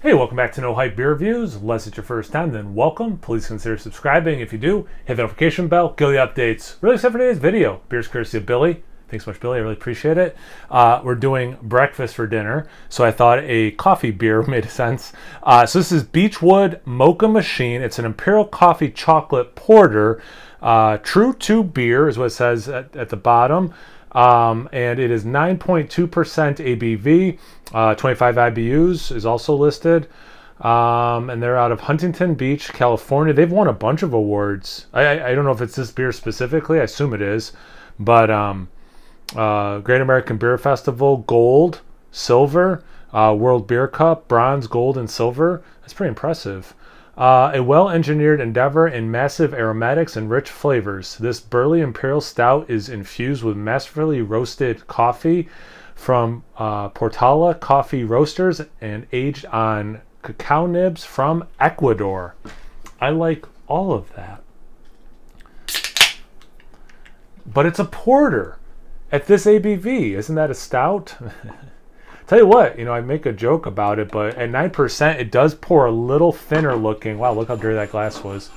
Hey, welcome back to No Hype Beer Reviews. Unless it's your first time, then welcome. Please consider subscribing. If you do, hit the notification bell, get the updates. Really except for today's video. Beer's courtesy of Billy. Thanks so much, Billy. I really appreciate it. We're doing breakfast for dinner, so I thought a coffee beer made sense. So this is Beachwood Mocha Machine. It's an Imperial coffee chocolate porter. True to beer is what it says at the bottom. And it is 9.2% ABV, 25 IBUs is also listed. And they're out of Huntington Beach, California. They've won a bunch of awards. I don't know if it's this beer specifically. I assume it is. But Great American Beer Festival, gold, silver, World Beer Cup, bronze, gold, and silver. That's pretty impressive. A well-engineered endeavor in massive aromatics and rich flavors. This burly Imperial Stout is infused with masterfully roasted coffee from Portala Coffee Roasters and aged on cacao nibs from Ecuador. I like all of that. But it's a porter at this ABV. Isn't that a stout? Tell you what, I make a joke about it, but at 9%, it does pour a little thinner looking. Wow, look how dirty that glass was.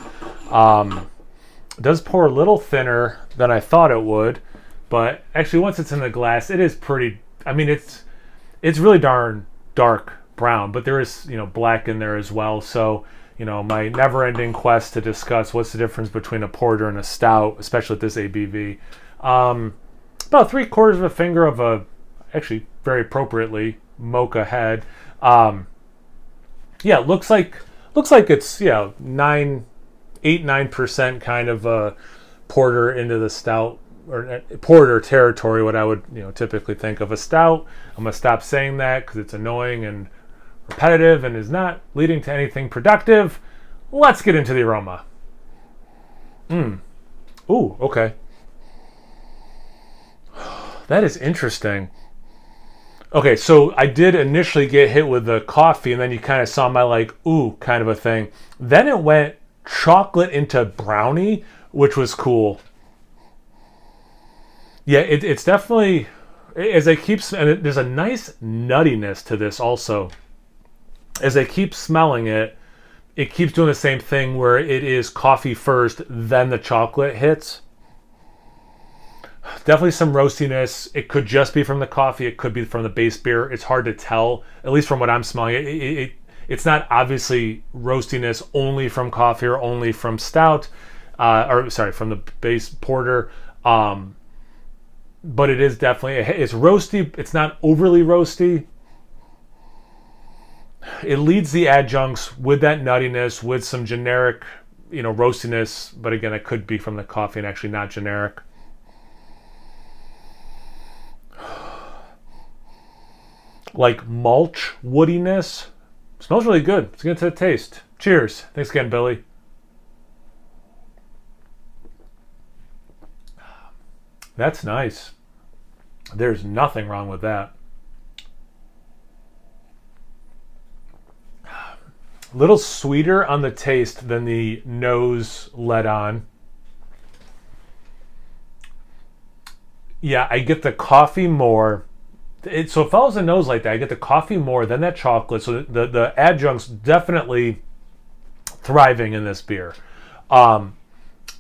It does pour a little thinner than I thought it would, but actually once it's in the glass, it is pretty, it's really darn dark brown, but there is, black in there as well. So, my never-ending quest to discuss what's the difference between a porter and a stout, especially at this ABV. About 3/4 of a finger of a, actually very appropriately, mocha head. Looks like it's 9% kind of a porter into the stout or porter territory. What I would typically think of a stout. I'm gonna stop saying that because it's annoying and repetitive and is not leading to anything productive. Let's get into the aroma. Ooh, okay. That is interesting. Okay, so I did initially get hit with the coffee, and then you kind of saw my ooh kind of a thing. Then it went chocolate into brownie, which was cool. Yeah, it's definitely, as I keep, and there's a nice nuttiness to this also. As I keep smelling it, it keeps doing the same thing where it is coffee first, then the chocolate hits. Definitely some roastiness. It could just be from the coffee. It could be from the base beer. It's hard to tell, at least from what I'm smelling. It's not obviously roastiness only from coffee or only from stout, from the base porter. But it is definitely, it's roasty. It's not overly roasty. It leads the adjuncts with that nuttiness, with some generic, roastiness. But again, it could be from the coffee and actually not generic. Like mulch woodiness. Smells really good. Let's get into the taste. Cheers. Thanks again, Billy. That's nice. There's nothing wrong with that. A little sweeter on the taste than the nose let on. Yeah, I get the coffee more. So it follows the nose like that. I get the coffee more than that chocolate. So the adjuncts definitely thriving in this beer.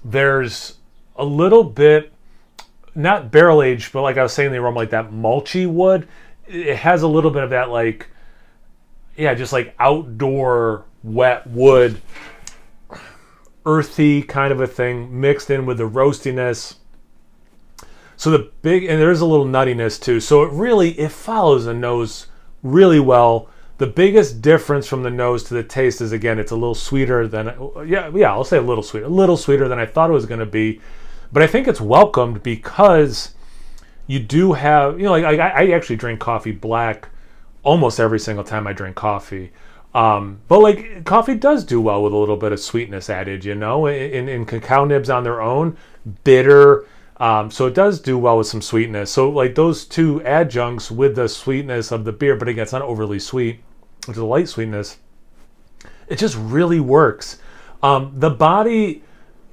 There's a little bit, not barrel aged, but like I was saying, the aroma like that mulchy wood. It has a little bit of that just like outdoor wet wood, earthy kind of a thing mixed in with the roastiness. So and there's a little nuttiness too. So it follows the nose really well. The biggest difference from the nose to the taste is, again, it's a little sweeter than, I'll say a little sweeter than I thought it was going to be. But I think it's welcomed because you do have, I actually drink coffee black almost every single time I drink coffee. But coffee does do well with a little bit of sweetness added, in cacao nibs on their own, bitter. So it does do well with some sweetness. So those two adjuncts with the sweetness of the beer, but again, it's not overly sweet, which is a light sweetness. It just really works. The body,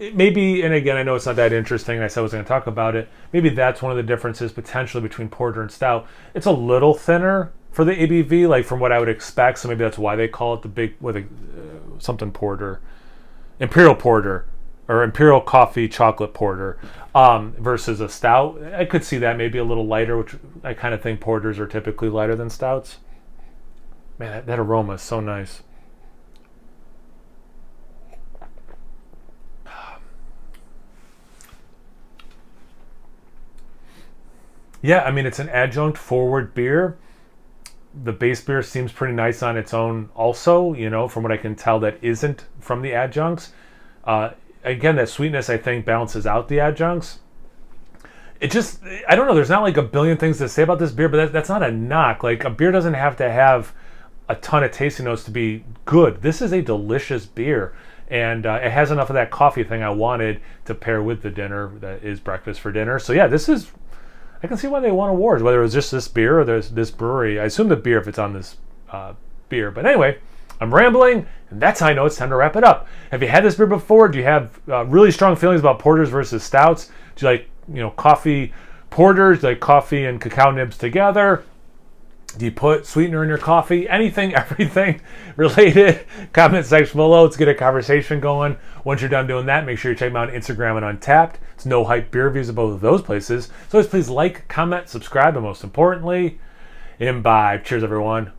maybe, and again, I know it's not that interesting. I said I was going to talk about it. Maybe that's one of the differences potentially between porter and stout. It's a little thinner for the ABV, like from what I would expect. So maybe that's why they call it the big, something porter, Imperial porter, or Imperial coffee chocolate porter, versus a stout. I could see that maybe a little lighter, which I kind of think porters are typically lighter than stouts. Man, that aroma is so nice. Yeah, I mean, it's an adjunct forward beer. The base beer seems pretty nice on its own also, from what I can tell that isn't from the adjuncts. Again, that sweetness, I think, balances out the adjuncts. It just, I don't know, there's not like a billion things to say about this beer, but that's not a knock. Like, a beer doesn't have to have a ton of tasting notes to be good. This is a delicious beer. And it has enough of that coffee thing I wanted to pair with the dinner that is breakfast for dinner. So yeah, I can see why they won awards, whether it was just this beer or this brewery. I assume the beer if it's on this beer. But anyway, I'm rambling, and that's how I know it's time to wrap it up. Have you had this beer before? Do you have really strong feelings about porters versus stouts? Do you like, coffee porters? Do you like coffee and cacao nibs together? Do you put sweetener in your coffee? Anything, everything related. Comment section below. Let's get a conversation going. Once you're done doing that, make sure you check me out on Instagram and Untappd. It's No Hype Beer Reviews at both of those places. So always please like, comment, subscribe, and most importantly, imbibe. Cheers, everyone.